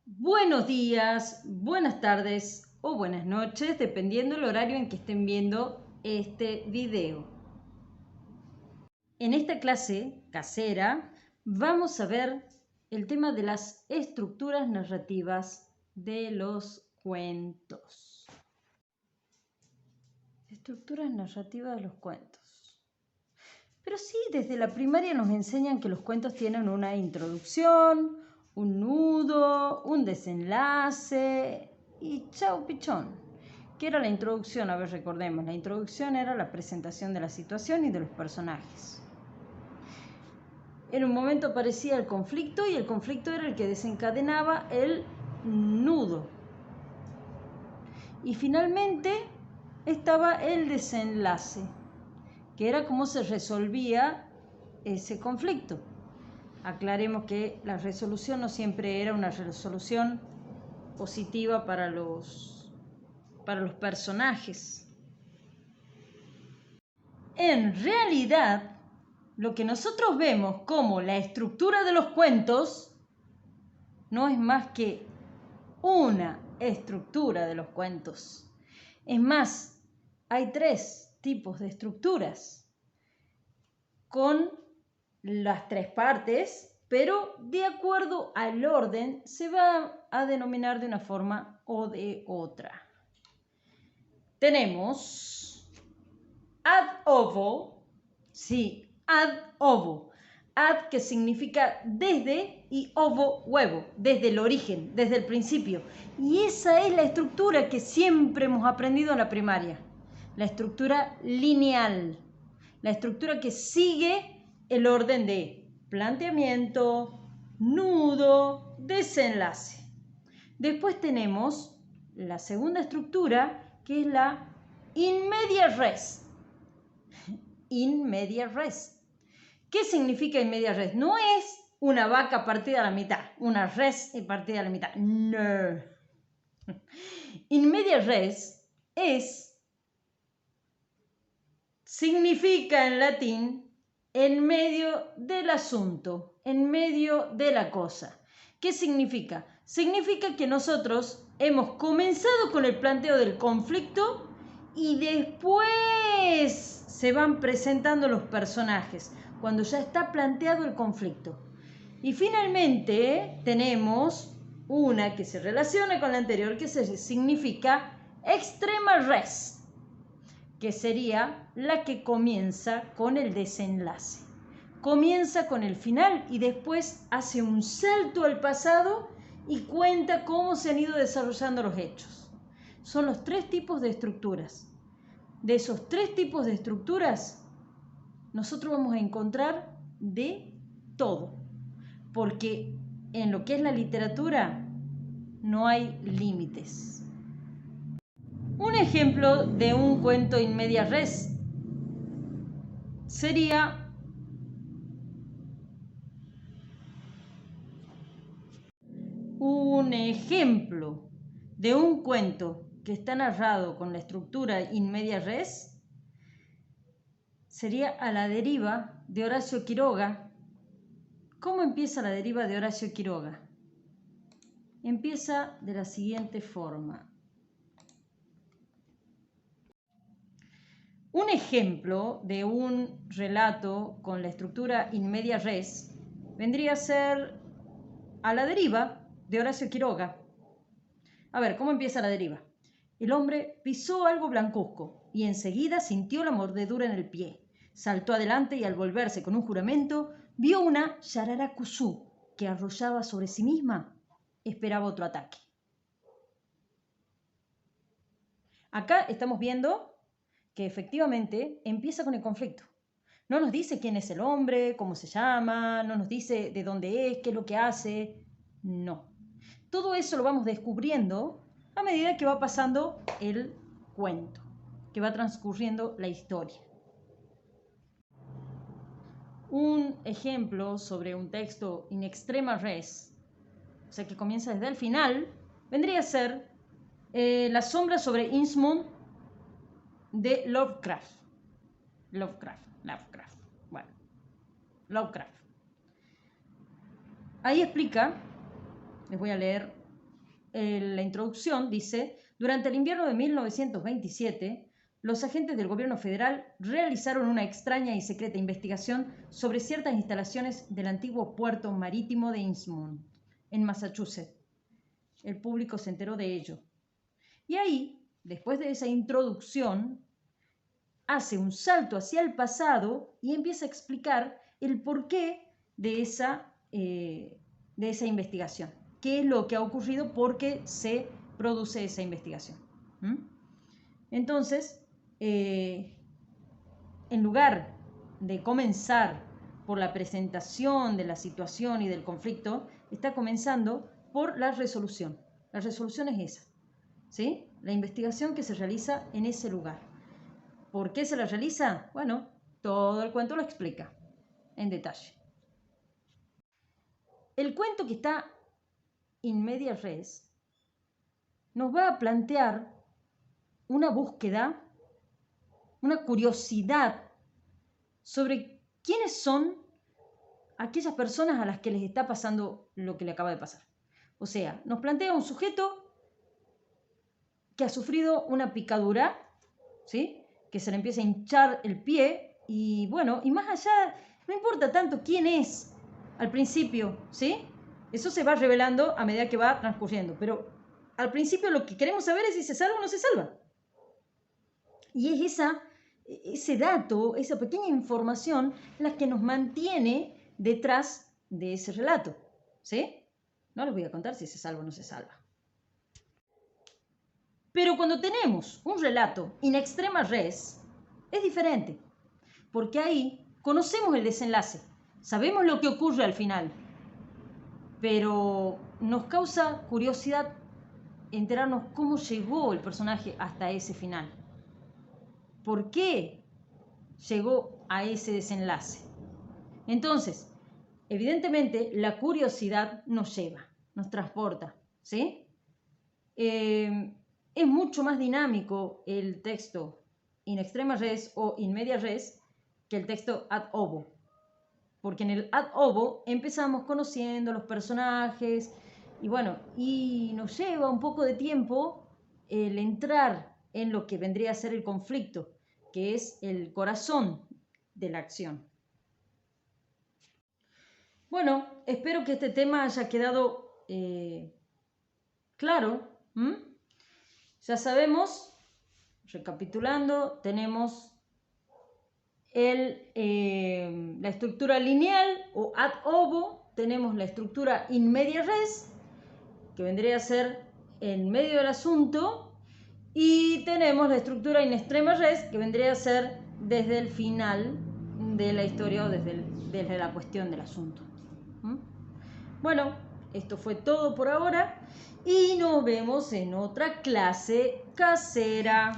Buenos días, buenas tardes o buenas noches, dependiendo del horario en que estén viendo este video. En esta clase casera vamos a ver el tema de las estructuras narrativas de los cuentos. Estructuras narrativas de los cuentos. Pero sí, desde la primaria nos enseñan que los cuentos tienen una introducción, un nudo, un desenlace y chau pichón. ¿Qué era la introducción? A ver, recordemos. La introducción era la presentación de la situación y de los personajes. En un momento aparecía el conflicto y el conflicto era el que desencadenaba el nudo. Y finalmente estaba el desenlace, que era cómo se resolvía ese conflicto. Aclaremos que la resolución no siempre era una resolución positiva para los personajes. En realidad, lo que nosotros vemos como la estructura de los cuentos no es más que una estructura de los cuentos. Es más, hay 3 tipos de estructuras con las 3 partes, pero de acuerdo al orden se va a denominar de una forma o de otra. Tenemos ad ovo, sí, ad ovo. Ad, que significa desde, y ovo, huevo, desde el origen, desde el principio. Y esa es la estructura que siempre hemos aprendido en la primaria. La estructura lineal. La estructura que sigue el orden de planteamiento, nudo, desenlace. Después tenemos la segunda estructura, que es la in media res. In media res. ¿Qué significa in media res? No es una vaca partida a la mitad, una res partida a la mitad. No. In media res significa en latín en medio del asunto, en medio de la cosa. ¿Qué significa? Significa que nosotros hemos comenzado con el planteo del conflicto y después se van presentando los personajes, cuando ya está planteado el conflicto. Y finalmente tenemos una que se relaciona con la anterior, que significa extrema res, que sería la que comienza con el desenlace. Comienza con el final y después hace un salto al pasado y cuenta cómo se han ido desarrollando los hechos. Son los 3 tipos de estructuras. De esos 3 tipos de estructuras, nosotros vamos a encontrar de todo. Porque en lo que es la literatura no hay límites. Un ejemplo de un cuento in media res sería un ejemplo de un cuento que está narrado con la estructura in media res sería A la deriva de Horacio Quiroga. ¿Cómo empieza La deriva de Horacio Quiroga? Empieza de la siguiente forma. Un ejemplo de un relato con la estructura in media res vendría a ser A la deriva de Horacio Quiroga. A ver, ¿cómo empieza La deriva? El hombre pisó algo blancuzco y enseguida sintió la mordedura en el pie. Saltó adelante y al volverse con un juramento, vio una yararacuzú que arrollaba sobre sí misma. Esperaba otro ataque. Acá estamos viendo que efectivamente empieza con el conflicto. No nos dice quién es el hombre, cómo se llama, no nos dice de dónde es, qué es lo que hace. No. Todo eso lo vamos descubriendo a medida que va pasando el cuento, que va transcurriendo la historia. Un ejemplo sobre un texto in extrema res, o sea que comienza desde el final, vendría a ser La sombra sobre Innsmouth de Lovecraft. Bueno, Lovecraft. Ahí explica, les voy a leer la introducción dice: durante el invierno de 1927, los agentes del gobierno federal realizaron una extraña y secreta investigación sobre ciertas instalaciones del antiguo puerto marítimo de Innsmouth, en Massachusetts. El público se enteró de ello. Y ahí, después de esa introducción, hace un salto hacia el pasado y empieza a explicar el porqué de esa investigación. ¿Qué es lo que ha ocurrido? ¿Por qué se produce esa investigación? Entonces, en lugar de comenzar por la presentación de la situación y del conflicto, está comenzando por la resolución. La resolución es esa, ¿sí? La investigación que se realiza en ese lugar. ¿Por qué se la realiza? Bueno, todo el cuento lo explica en detalle. El cuento que está in media res nos va a plantear una búsqueda, una curiosidad sobre quiénes son aquellas personas a las que les está pasando lo que le acaba de pasar. O sea, nos plantea un sujeto que ha sufrido una picadura, ¿sí? Que se le empieza a hinchar el pie y bueno, y más allá, no importa tanto quién es al principio, ¿sí? Eso se va revelando a medida que va transcurriendo, pero al principio lo que queremos saber es si se salva o no se salva. Y es ese dato, esa pequeña información, la que nos mantiene detrás de ese relato, ¿sí? No les voy a contar si se salva o no se salva. Pero cuando tenemos un relato in extrema res, es diferente, porque ahí conocemos el desenlace, sabemos lo que ocurre al final, pero nos causa curiosidad enterarnos cómo llegó el personaje hasta ese final. ¿Por qué llegó a ese desenlace? Entonces, evidentemente, la curiosidad nos lleva, nos transporta, ¿sí? Es mucho más dinámico el texto in extrema res o in media res que el texto ad ovo. Porque en el ad ovo empezamos conociendo los personajes y bueno, y nos lleva un poco de tiempo el entrar en lo que vendría a ser el conflicto, que es el corazón de la acción. Bueno, espero que este tema haya quedado claro. Ya sabemos, recapitulando, tenemos la estructura lineal o ad ovo, tenemos la estructura in media res, que vendría a ser en medio del asunto, y tenemos la estructura in extrema res, que vendría a ser desde el final de la historia o desde la cuestión del asunto. Bueno, esto fue todo por ahora y nos vemos en otra clase casera.